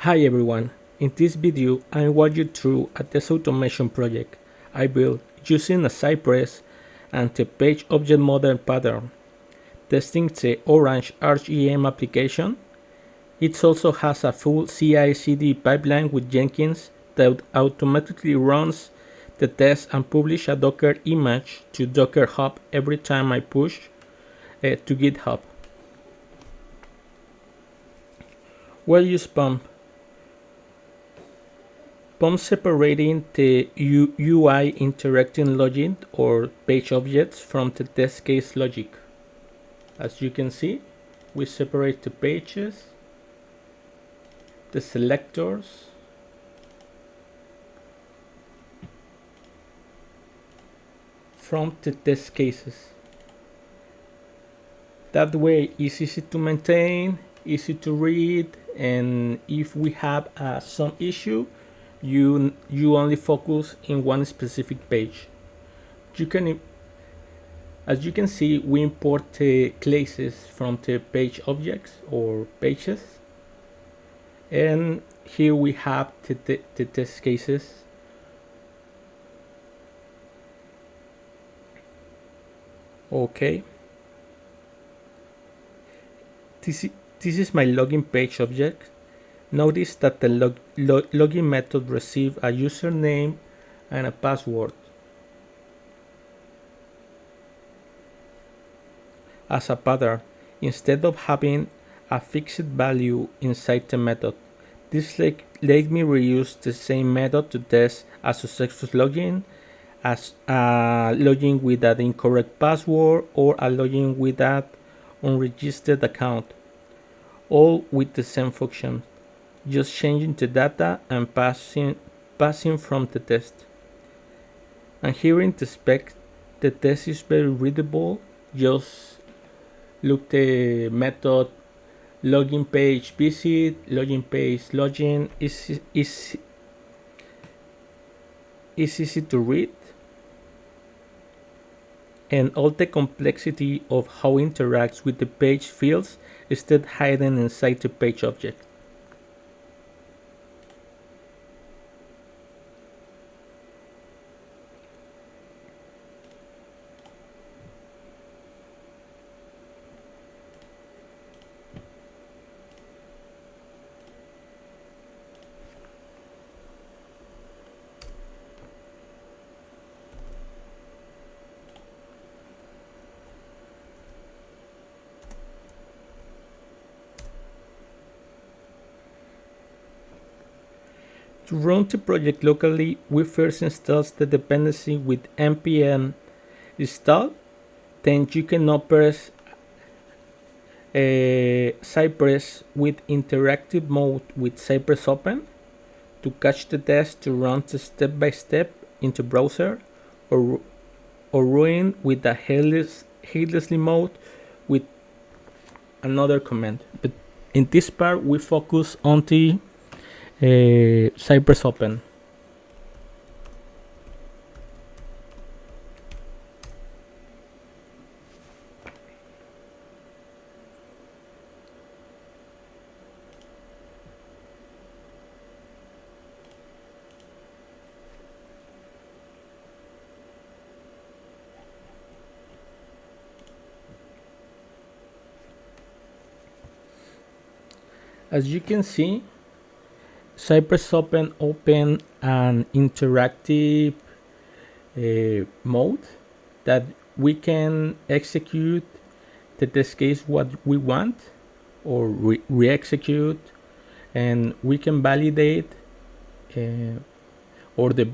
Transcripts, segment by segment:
Hi everyone, in this video I walk you through a test automation project I built using a Cypress and the page object model pattern, testing the OrangeHRM application. It also has a full CI/CD pipeline with Jenkins that automatically runs the test and publish a Docker image to Docker Hub every time I push to GitHub. We'll use pump separating the UI interacting logic or page objects from the test case logic. As you can see, we separate the pages, the selectors, from the test cases. That way it's easy to maintain, easy to read, and if we have some issue, you only focus in one specific page. You can, as you can see, we import the classes from the page objects or pages, and here we have the test cases. Okay. This is my login page object. Notice that the login method receives a username and a password. As a pattern, instead of having a fixed value inside the method. This let me reuse the same method to test a successful login, as a login with an incorrect password or a login with an unregistered account, all with the same function, just changing the data and passing from the test. And here in the spec, the test is very readable. Just look the method login page visit, login page login is easy to read, and all the complexity of how it interacts with the page fields is still hidden inside the page object. To run the project locally, we first install the dependency with npm install. Then you can open Cypress with interactive mode with Cypress open to catch the test to run the step by step into browser, or run with a headlessly mode with another command. But in this part, we focus on the Cypress open. As you can see, Cypress open an interactive mode that we can execute the test case what we want, or re-execute, and we can validate or the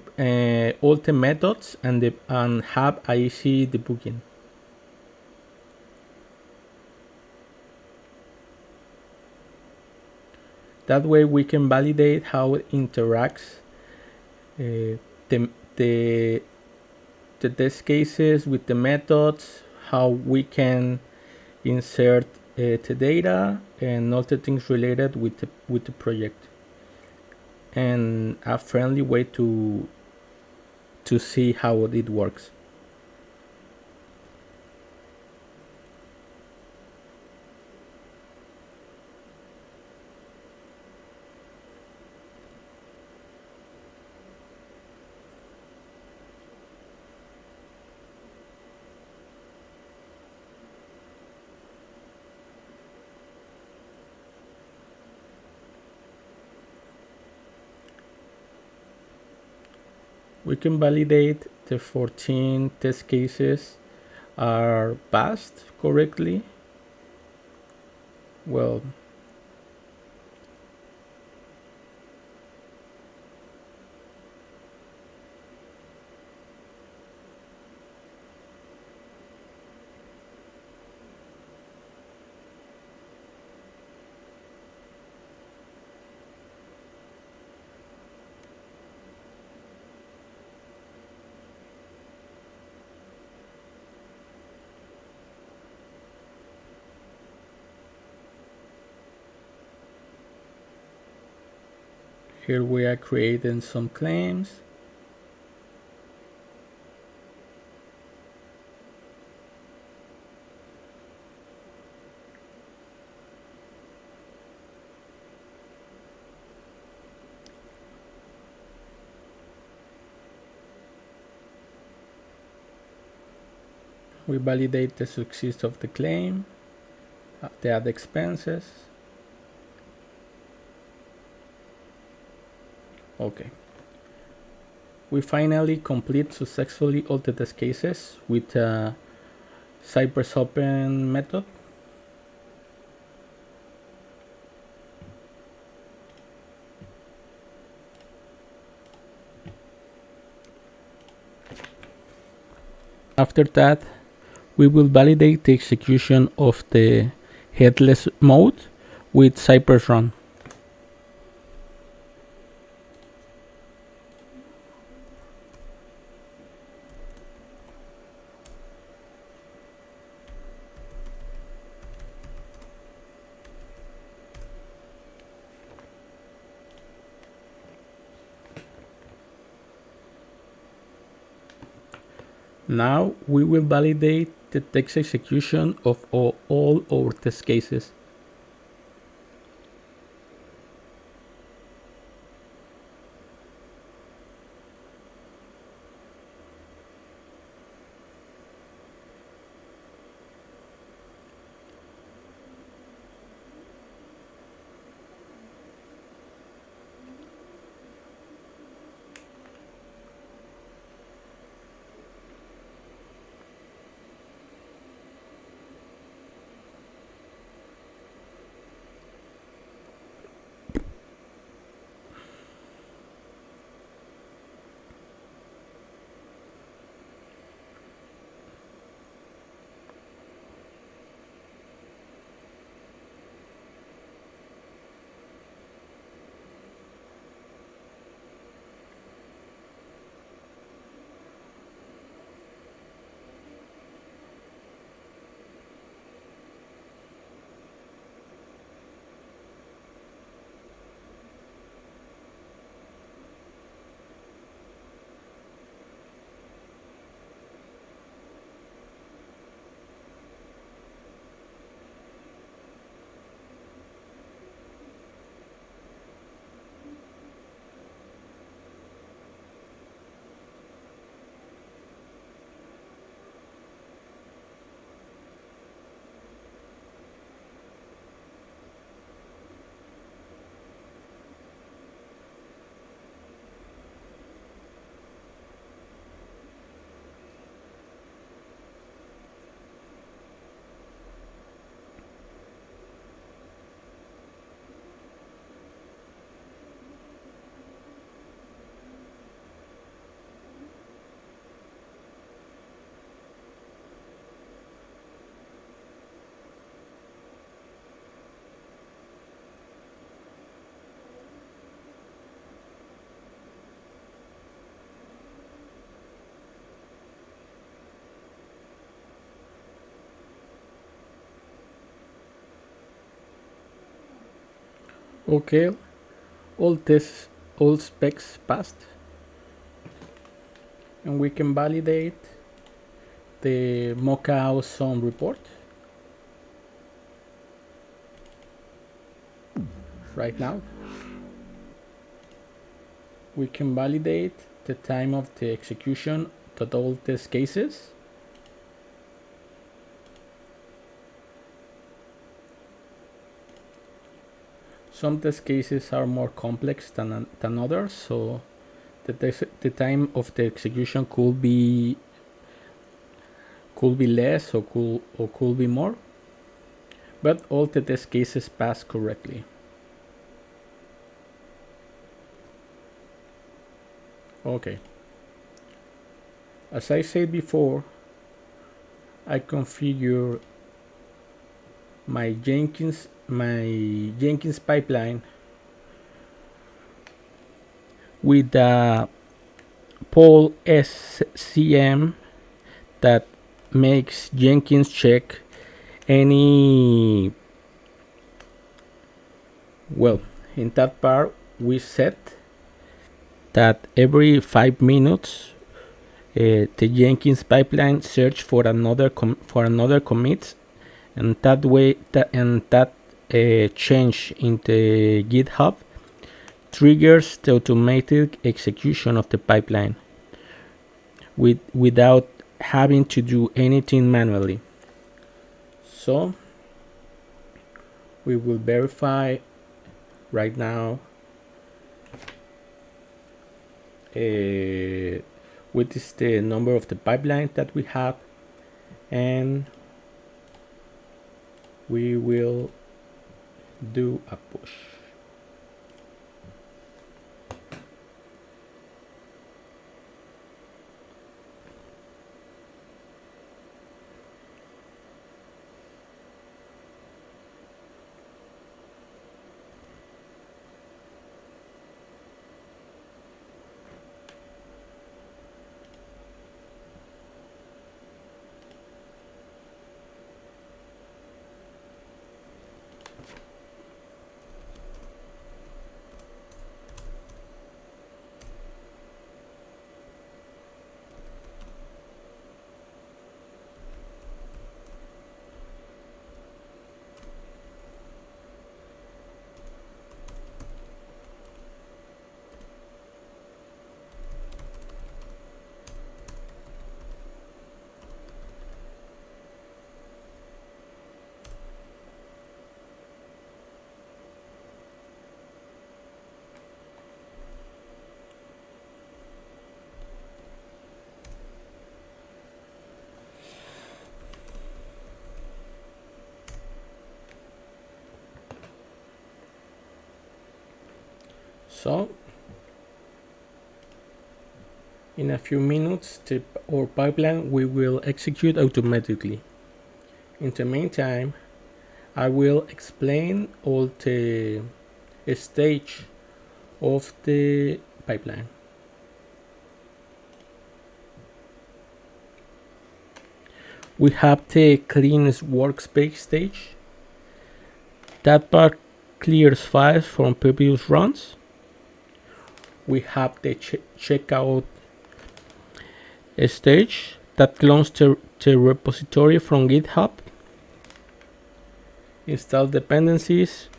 all the methods and have easy debugging. That way we can validate how it interacts the test cases with the methods, how we can insert the data, and all the things related with the project, and a friendly way to see how it works. We can validate the 14 test cases are passed correctly. Well, here we are creating some claims. We validate the success of the claim, the add expenses. Okay. We finally complete successfully all the test cases with Cypress Open method. After that, we will validate the execution of the headless mode with Cypress Run. Now we will validate the text execution of all our test cases. Okay, all specs passed, and we can validate the Mocha Awesome report right now. We can validate the time of the execution of all test cases. Some test cases are more complex than others, so the time of the execution could be less or could be more, but all the test cases pass correctly. Okay. As I said before, I configure my Jenkins pipeline with the poll SCM that makes Jenkins check any. Well, in that part we set that every 5 minutes the Jenkins pipeline search for another commit, and that way that change in the GitHub triggers the automatic execution of the pipeline without having to do anything manually. So we will verify right now what is the number of the pipeline that we have, and we will do a push. So in a few minutes our pipeline will execute automatically. In the meantime, I will explain all the stage of the pipeline. We have the clean workspace stage. That part clears files from previous runs. We have the checkout stage that clones the repository from GitHub, install dependencies,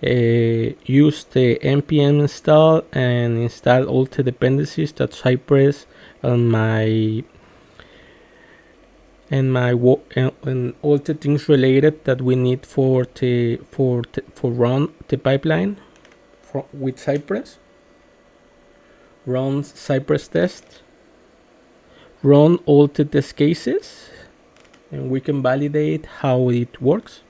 use the npm install and install all the dependencies that Cypress and all the things related that we need for run the pipeline with Cypress. Run Cypress test, run all the test cases, and we can validate how it works.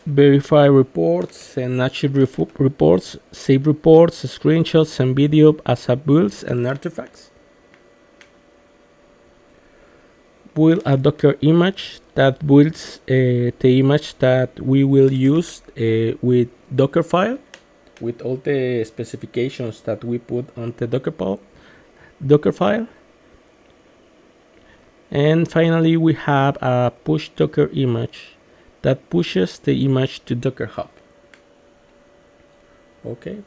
Verify reports and achieve reports, save reports, screenshots, and video as builds and artifacts. Build a Docker image that builds the image that we will use with Dockerfile, with all the specifications that we put on the Dockerfile. And finally, we have a push Docker image that pushes the image to Docker Hub. Okay.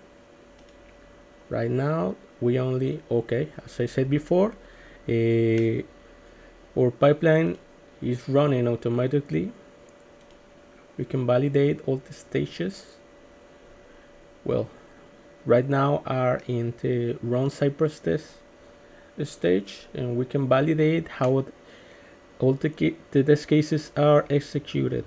Right now, as I said before, our pipeline is running automatically. We can validate all the stages. Well, right now are in the run Cypress test stage, and we can validate how all the test cases are executed.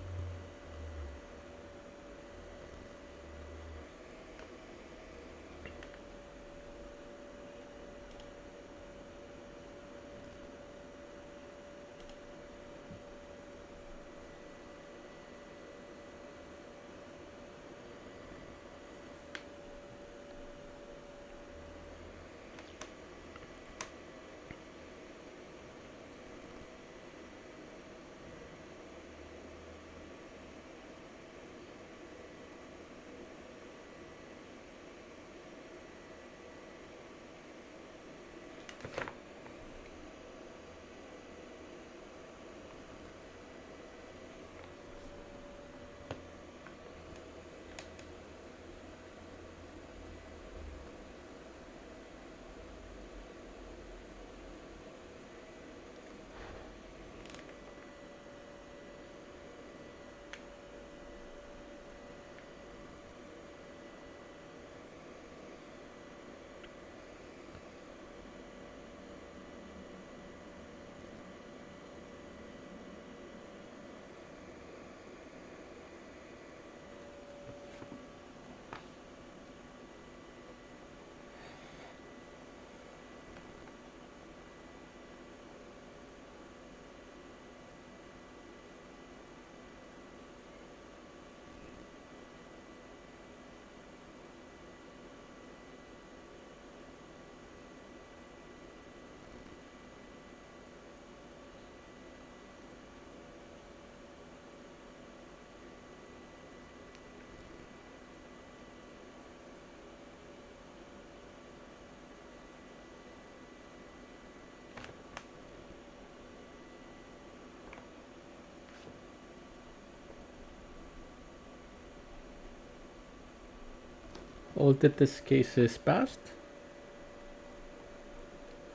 All the test cases passed.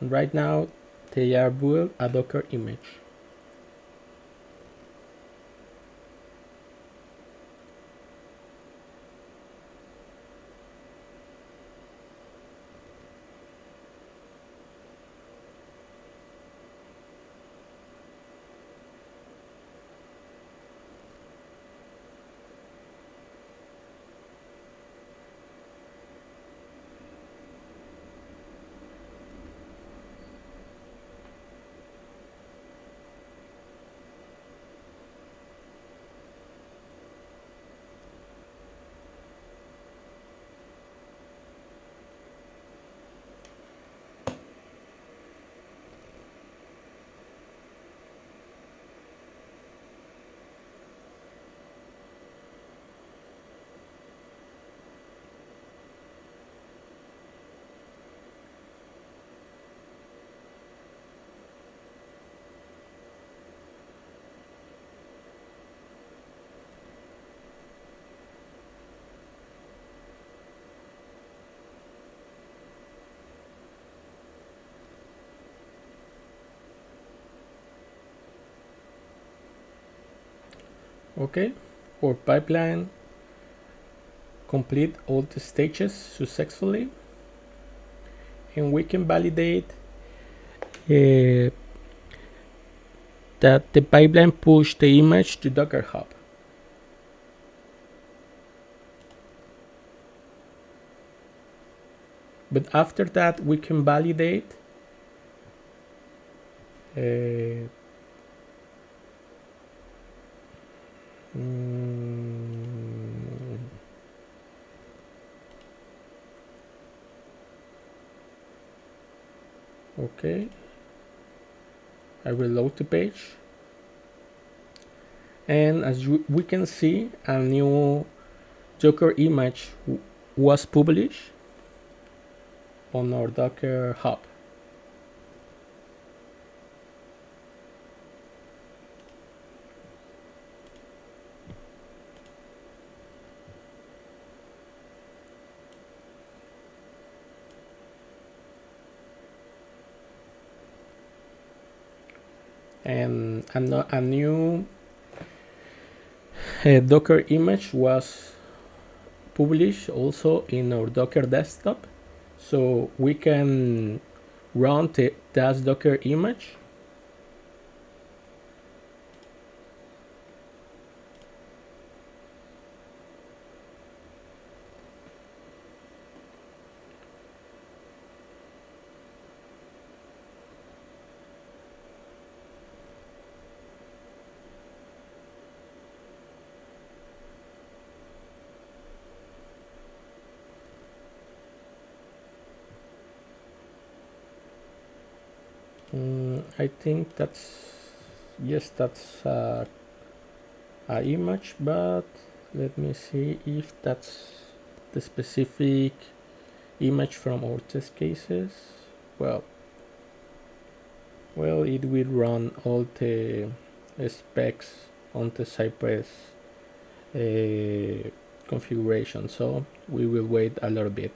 And right now they are built a Docker image. Okay, our pipeline complete all the stages successfully, and we can validate that the pipeline pushed the image to Docker Hub. But after that, we can validate okay, I will load the page, and as we can see, a new Docker image was published on our Docker Hub. And a new Docker image was published also in our Docker desktop, so we can run that Docker image. I think that's a image, but let me see if that's the specific image from our test cases. Well, it will run all the specs on the Cypress configuration, so we will wait a little bit.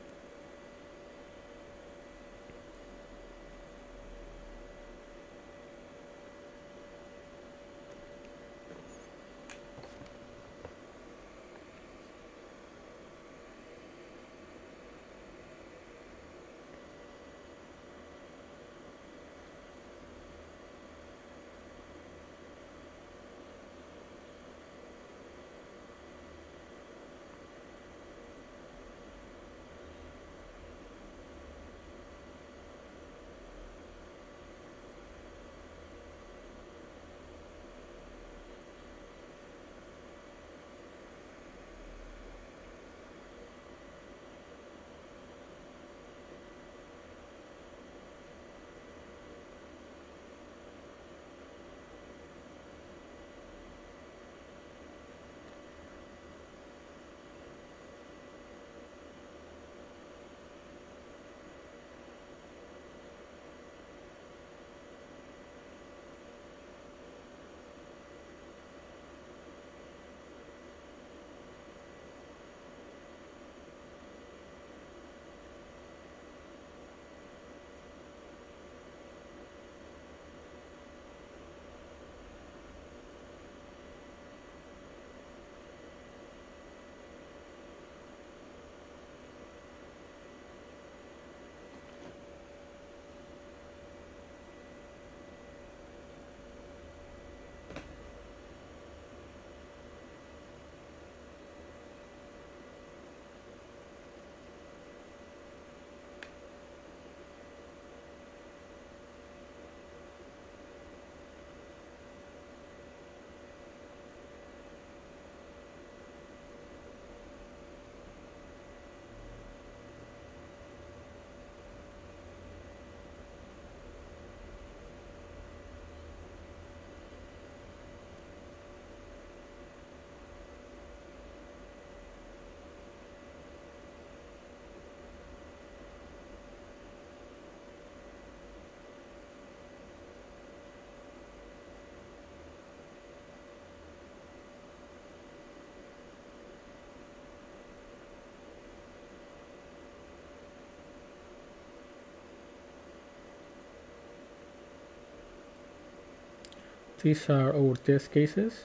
These are our test cases.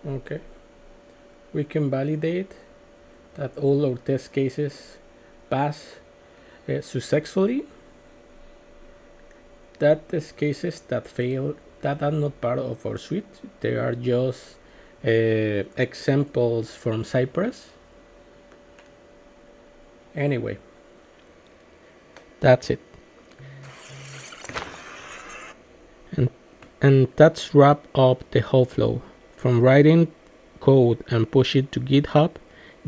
Okay, we can validate that all our test cases pass successfully. That test cases that fail, that are not part of our suite, they are just examples from Cypress. Anyway, that's it. And that's wrap up the whole flow. From writing code and push it to GitHub,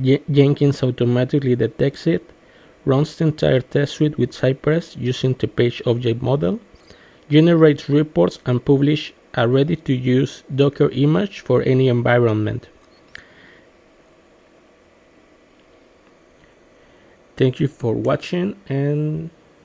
Jenkins automatically detects it, runs the entire test suite with Cypress using the page object model, generates reports, and publish a ready-to-use Docker image for any environment. Thank you for watching, and